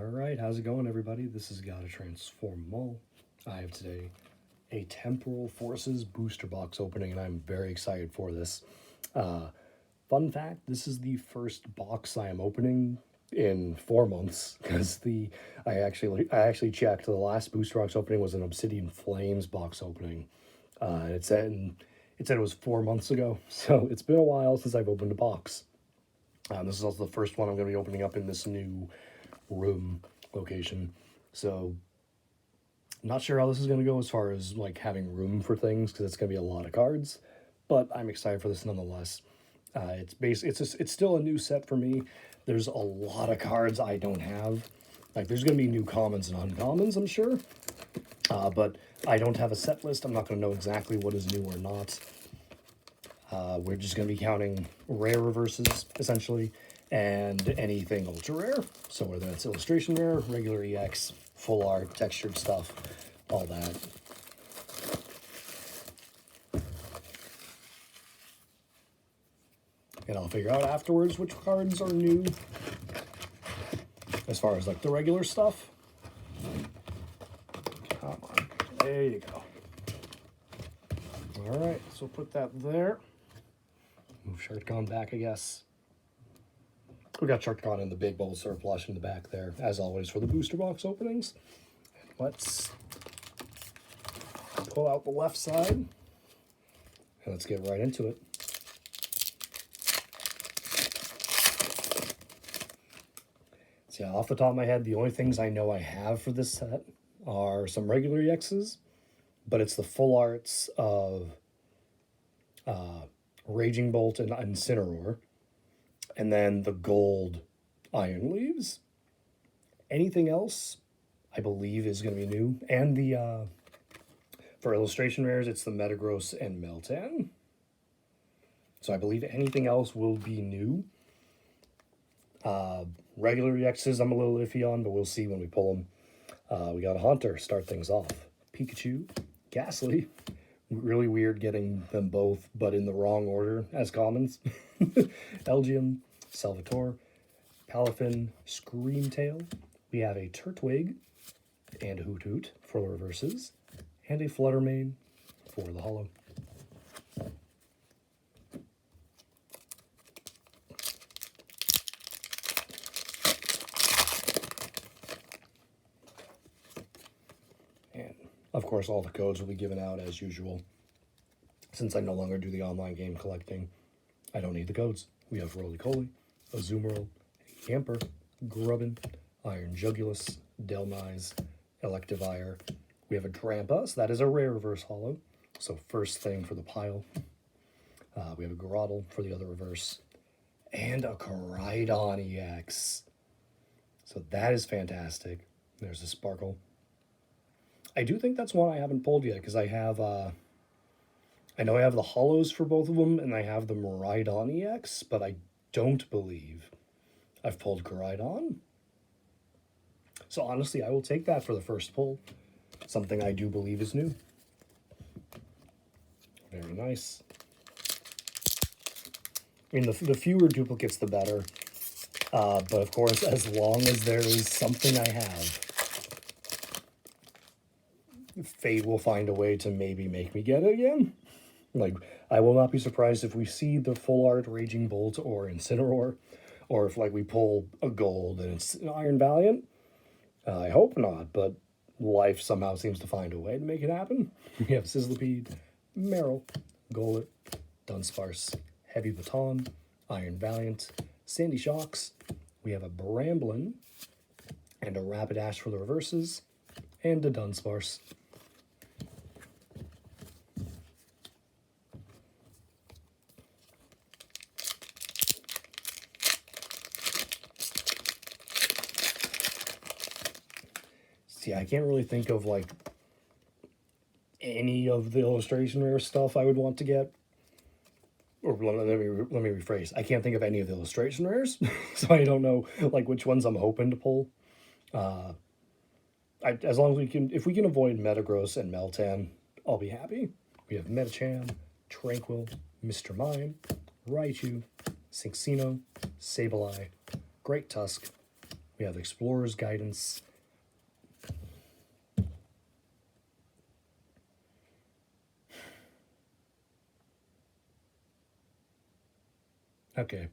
Alright, how's it going, everybody? This is Gotta Transform Mall. I have today a Temporal Forces booster box opening, and I'm very excited for this. Fun fact, this is the first box I am opening in 4 months, because I actually checked. The last booster box opening was an Obsidian Flames box opening. And it said it was 4 months ago, so it's been a while since I've opened a box. This is also the first one I'm going to be opening up in this new room location. So, not sure how this is going to go as far as like having room for things, because it's going to be a lot of cards. But I'm excited for this nonetheless. It's still a new set for me. There's a lot of cards I don't have. Like, there's going to be new commons and uncommons, I'm sure. But I don't have a set list. I'm not going to know exactly what is new or not. We're just going to be counting rare reverses, essentially, and anything ultra rare. So whether that's illustration rare, regular EX, full art, textured stuff, all that. And I'll figure out afterwards which cards are new, as far as like the regular stuff. Come on, there you go. All right, so put that there. Move Sharkon back, I guess. We got Sharkon in the big bowl surplus in the back there, as always, for the booster box openings. Let's pull out the left side, and let's get right into it. So yeah, off the top of my head, the only things I know I have for this set are some regular EXs, but it's the full arts of Raging Bolt and Incineroar, and then the gold Iron Leaves. Anything else, I believe, is going to be new. And the for illustration rares, it's the Metagross and Meltan. So I believe anything else will be new. Regular EXs I'm a little iffy on, but we'll see when we pull them. We got a Haunter, start things off. Pikachu, Ghastly. Really weird getting them both, but in the wrong order as commons. Elgium, Salvatore, Palafin, Screamtail. We have a Turtwig and Hoot Hoot for the reverses, and a Fluttermane for the holo. And, of course, all the codes will be given out as usual. Since I no longer do the online game collecting, I don't need the codes. We have Roly-Coly, Azumarill, Yamper, Grubbin, Iron Jugulus, Delmise, Electivire. We have a Drampa, so that is a rare reverse holo. So first thing for the pile. We have a Groddle for the other reverse. And a Koraidon EX. So that is fantastic. There's a Sparkle. I do think that's one I haven't pulled yet, because I know I have the holos for both of them, and I have the Miraidon EX, but I don't believe I've pulled Koraidon. So honestly, I will take that for the first pull. Something I do believe is new. Very nice. I mean, the fewer duplicates, the better. But of course, as long as there is something I have, fate will find a way to maybe make me get it again. Like, I will not be surprised if we see the full art Raging Bolt or Incineroar, or if, like, we pull a gold and it's an Iron Valiant. I hope not, but life somehow seems to find a way to make it happen. We have Sizzlipede, Meryl, Golett, Dunsparce, Heavy Baton, Iron Valiant, Sandy Shocks. We have a Bramblin, and a Rapidash for the reverses, and a Dunsparce. See, I can't really think of, like, any of the illustration rare stuff I would want to get. Or let me rephrase. I can't think of any of the illustration rares, so I don't know, like, which ones I'm hoping to pull. As long as if we can avoid Metagross and Meltan, I'll be happy. We have Metacham, Tranquil, Mr. Mime, Raichu, Cinccino, Sableye, Great Tusk. We have Explorer's Guidance. Okay.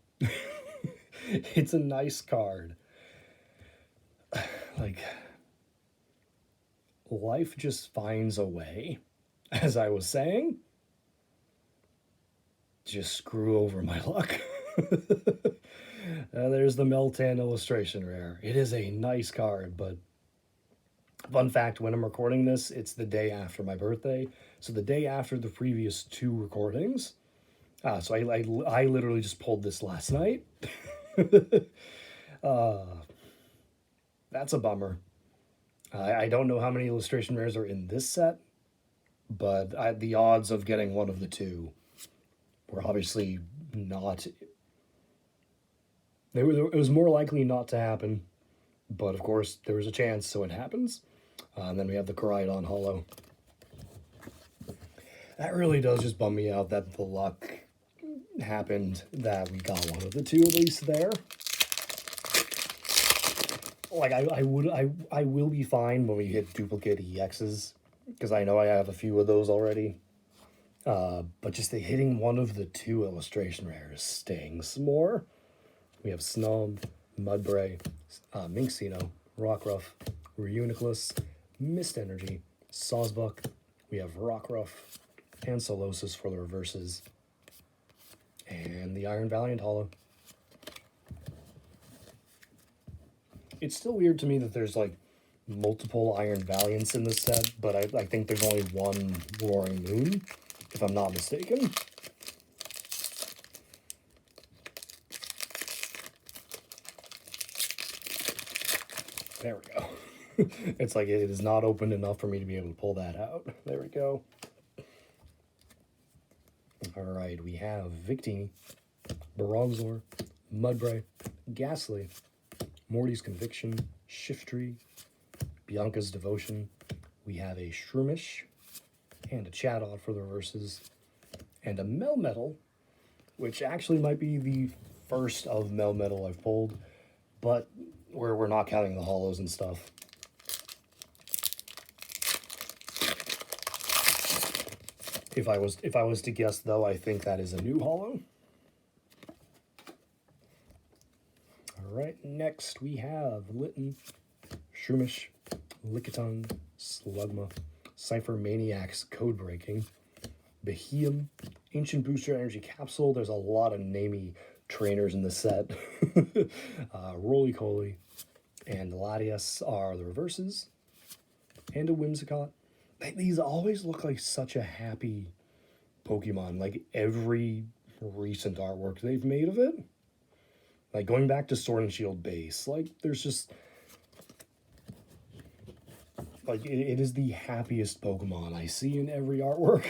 It's a nice card. Like, life just finds a way, as I was saying. Just screw over my luck. There's the Meltan illustration rare. It is a nice card, but fun fact, when I'm recording this, it's the day after my birthday. So the day after the previous two recordings. So I literally just pulled this last night. That's a bummer. I don't know how many illustration rares are in this set, but the odds of getting one of the two were obviously not. It was more likely not to happen, but of course there was a chance, so it happens. And then we have the Koraidon Hollow. That really does just bum me out that the luck happened that we got one of the two at least there. Like I will be fine when we hit duplicate EXs, because I know I have a few of those already. But just the hitting one of the two illustration rares stings more. We have Snom, Mudbray, Minxino, Rockruff, Reuniclus, Mist Energy, Sawsbuck. We have Rockruff and Solosis for the reverses. And the Iron Valiant Hollow. It's still weird to me that there's like multiple Iron Valiants in this set, but I think there's only one Roaring Moon, if I'm not mistaken. There we go. It's like it is not opened enough for me to be able to pull that out. There we go. Alright, we have Victini, Bronzor, Mudbray, Ghastly, Morty's Conviction, Shiftry, Bianca's Devotion. We have a Shroomish, and a Chatot for the reverses, and a Melmetal, which actually might be the first of Melmetal I've pulled, but we're not counting the hollows and stuff. If I was to guess, though, I think that is a new hollow. All right, next we have Litten, Shroomish, Lickitung, Slugma, Cypher Maniacs Code Breaking, Beheum, Ancient Booster Energy Capsule. There's a lot of namey trainers in this set. Roly-Coly and Latias are the reverses, and a Whimsicott. These always look like such a happy Pokemon, like every recent artwork they've made of it. Like going back to Sword and Shield base, like there's just, like it is the happiest Pokemon I see in every artwork.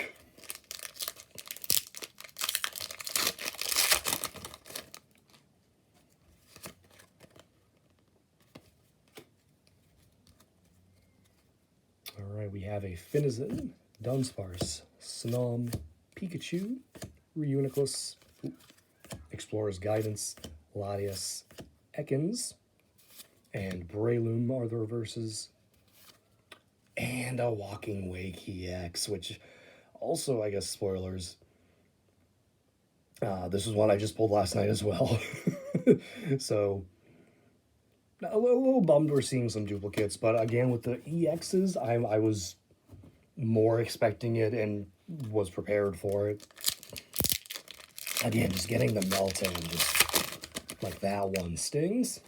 Alright, we have a Finizen, Dunsparce, Snom, Pikachu, Reuniclus, Explorer's Guidance, Latias, Ekans, and Breloom are the reverses, and a Walking Wake EX, which also, I guess, spoilers, this is one I just pulled last night as well. So, a little bummed we're seeing some duplicates, but again, with the EXs, I was more expecting it and was prepared for it. Again, just getting the Meltan, just like that one stings.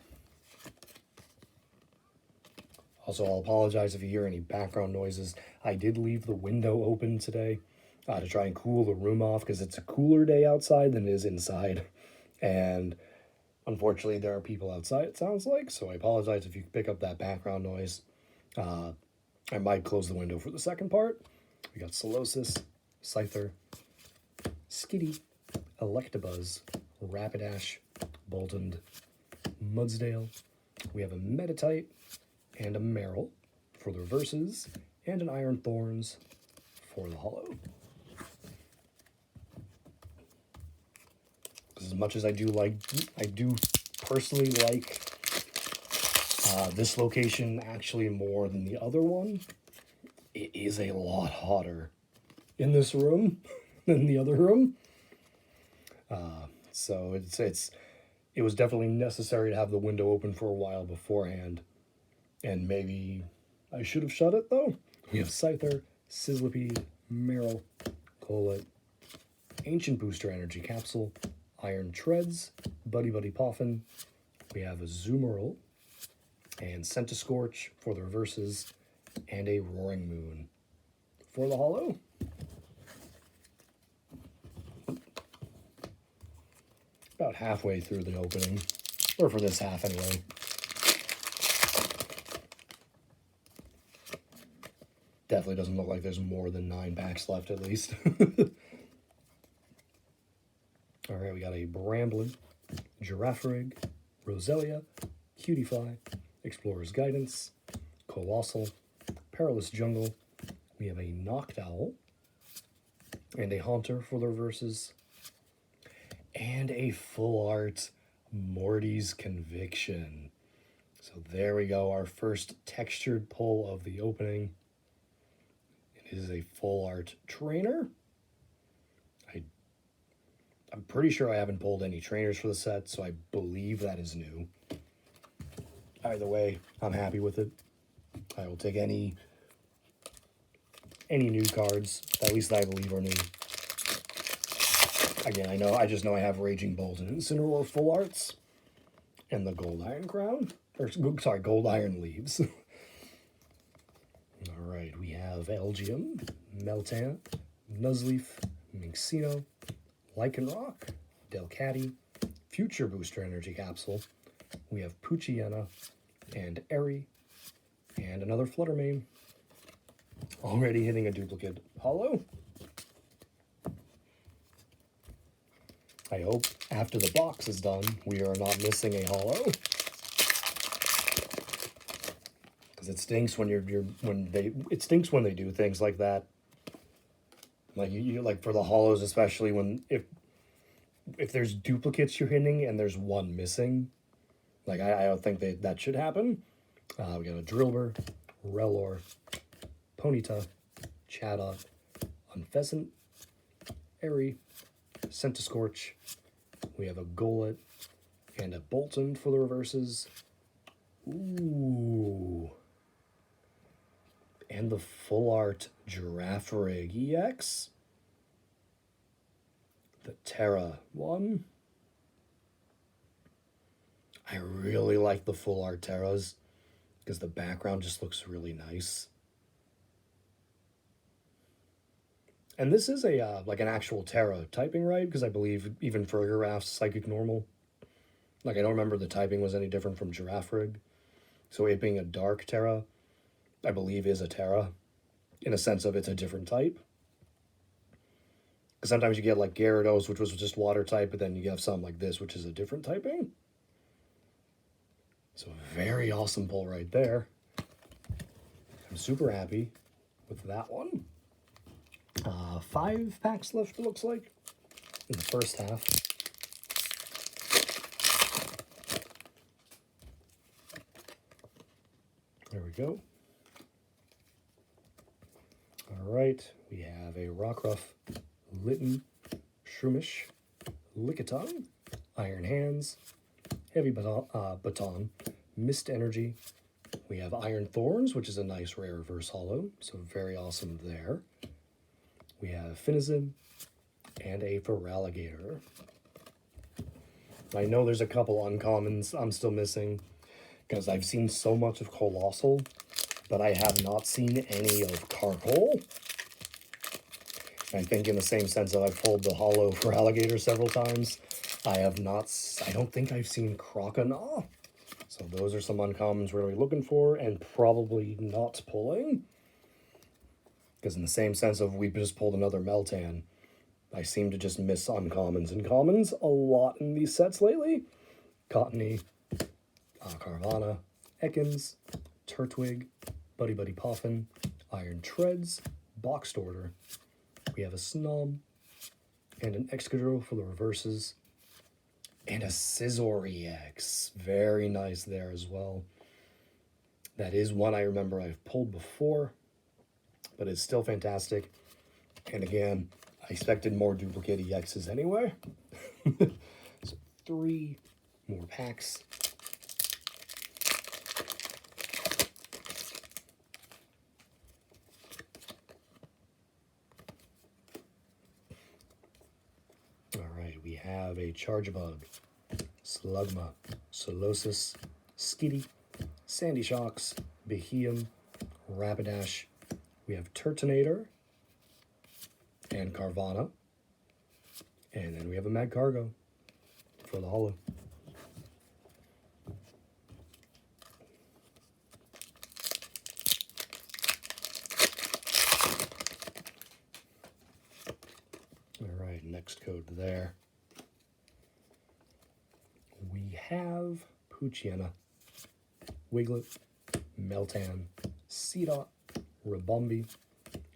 Also, I'll apologize if you hear any background noises. I did leave the window open today to try and cool the room off, because it's a cooler day outside than it is inside. And unfortunately, there are people outside, it sounds like, so I apologize if you pick up that background noise. I might close the window for the second part. We got Solosis, Scyther, Skitty, Electabuzz, Rapidash, Boltund, Mudsdale. We have a Meditite and a Marill for the reverses, and an Iron Thorns for the hollow. As much as I do personally like This location actually more than the other one. It is a lot hotter in this room than the other room. So it was definitely necessary to have the window open for a while beforehand. And maybe I should have shut it though. We have Scyther, Sizzlipede, Meryl, Colette, Ancient Booster Energy Capsule, Iron Treads, Buddy Buddy Poffin. We have a Zoomerl and Scentiscorch for the reverses, and a Roaring Moon for the holo. About halfway through the opening, or for this half anyway. Definitely doesn't look like there's more than 9 packs left at least. Alright, we got a Bramblin, Girafarig, Roselia, Cutiefly, Explorer's Guidance, Colossal, Perilous Jungle. We have a Noctowl, and a Haunter for the reverses, and a full art Morty's Conviction. So there we go, our first textured pull of the opening. It is a full art trainer. I'm pretty sure I haven't pulled any trainers for the set, so I believe that is new. Either way, I'm happy with it. I will take any new cards, at least I believe are new. Again, I just know I have Raging Bolt and Incineroar full arts, and the Gold Iron Crown, or sorry, Gold Iron Leaves. All right, we have Elgium, Meltan, Nuzleaf, Minxino, Lycanroc, Delcatty, Future Booster Energy Capsule. We have Poochyena and Airy, and another Fluttermane. Already hitting a duplicate holo. I hope after the box is done, we are not missing a holo. Because it stinks when it stinks when they do things like that. Like you like for the holos, especially when if there's duplicates you're hitting and there's one missing, like I don't think that should happen. We got a Drillbur, Rellor, Ponyta, Chatot, Unpheasant, Airy, Scentiscorch. We have a Golett and a Bolton for the reverses. Ooh. And the full art Girafarig EX. The Terra one. I really like the full art Terras because the background just looks really nice. And this is a like an actual Terra typing, right? Because I believe even Fergiraff's Psychic Normal. Like I don't remember the typing was any different from Girafarig. So it being a dark Terra, I believe is a Terra, in a sense of it's a different type. Because sometimes you get like Gyarados, which was just water type, but then you have some like this, which is a different typing. So very awesome pull right there. I'm super happy with that one. 5 packs left, it looks like, in the first half. There we go. All right, we have a Rockruff, Litten, Shroomish, Lickitung, Iron Hands, Heavy Baton, Mist Energy. We have Iron Thorns, which is a nice rare reverse holo, so very awesome there. We have Finizen and a Feraligatr. I know there's a couple uncommons I'm still missing because I've seen so much of Colossal, but I have not seen any of Carkol. I think in the same sense that I've pulled the holo Feraligatr several times, I don't think I've seen Croconaw. So those are some uncommons we're really looking for and probably not pulling. Because in the same sense of we just pulled another Meltan, I seem to just miss uncommons and commons a lot in these sets lately. Cottony, Carvana, Ekans, Turtwig, Buddy Buddy Poffin, Iron Treads, Boxed Order. We have a Snom, and an Excadrill for the reverses, and a Scizor EX. Very nice there as well. That is one I remember I've pulled before, but it's still fantastic. And again, I expected more duplicate EXs anyway. So 3 more packs. All right, we have a Chargebug, Slugma, Solosis, Skitty, Sandy Shocks, Beheeyem, Rapidash. We have Turtonator and Carvana. And then we have a Magcargo for the holo. All right, next code there. We have Poochyena, Wiglet, Meltan, Seedot, Ribombee,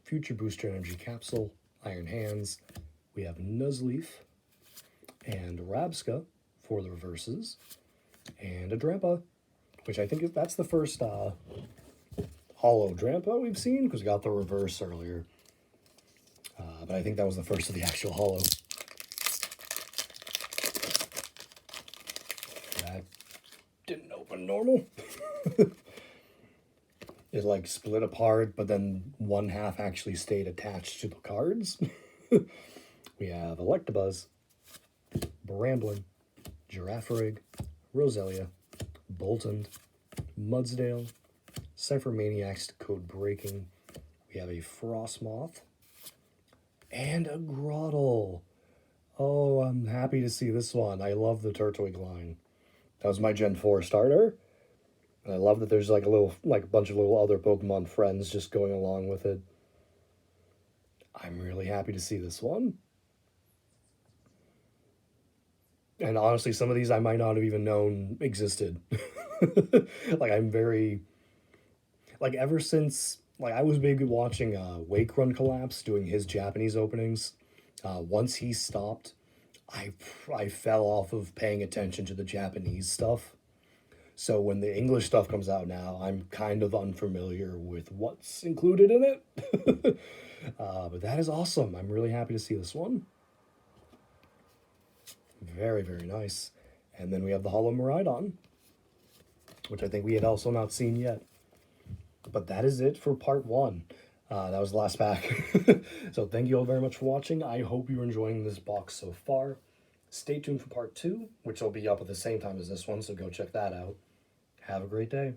Future Booster Energy Capsule, Iron Hands. We have Nuzleaf and Rabska for the reverses, and a Drampa, which I think that's the first holo Drampa we've seen, because we got the reverse earlier. But I think that was the first of the actual holo. That didn't open normal. It like split apart, but then one half actually stayed attached to the cards. We have Electabuzz, Bramblin, Girafarig, Roselia, Boltund, Mudsdale, Cypher Maniacs code breaking. We have a Frostmoth and a Groddle. Oh, I'm happy to see this one. I love the Turtwig line. That was my Gen 4 starter. And I love that there's like a bunch of little other Pokemon friends just going along with it. I'm really happy to see this one. And honestly, some of these I might not have even known existed. Like, I'm very... Like, ever since... Like, I was big watching Wake Run Collapse doing his Japanese openings. Once he stopped, I fell off of paying attention to the Japanese stuff. So when the English stuff comes out now, I'm kind of unfamiliar with what's included in it. But that is awesome. I'm really happy to see this one. Very, very nice. And then we have the Holo Miraidon, which I think we had also not seen yet. But that is it for part 1. That was the last pack. So thank you all very much for watching. I hope you're enjoying this box so far. Stay tuned for part 2, which will be up at the same time as this one, so go check that out. Have a great day.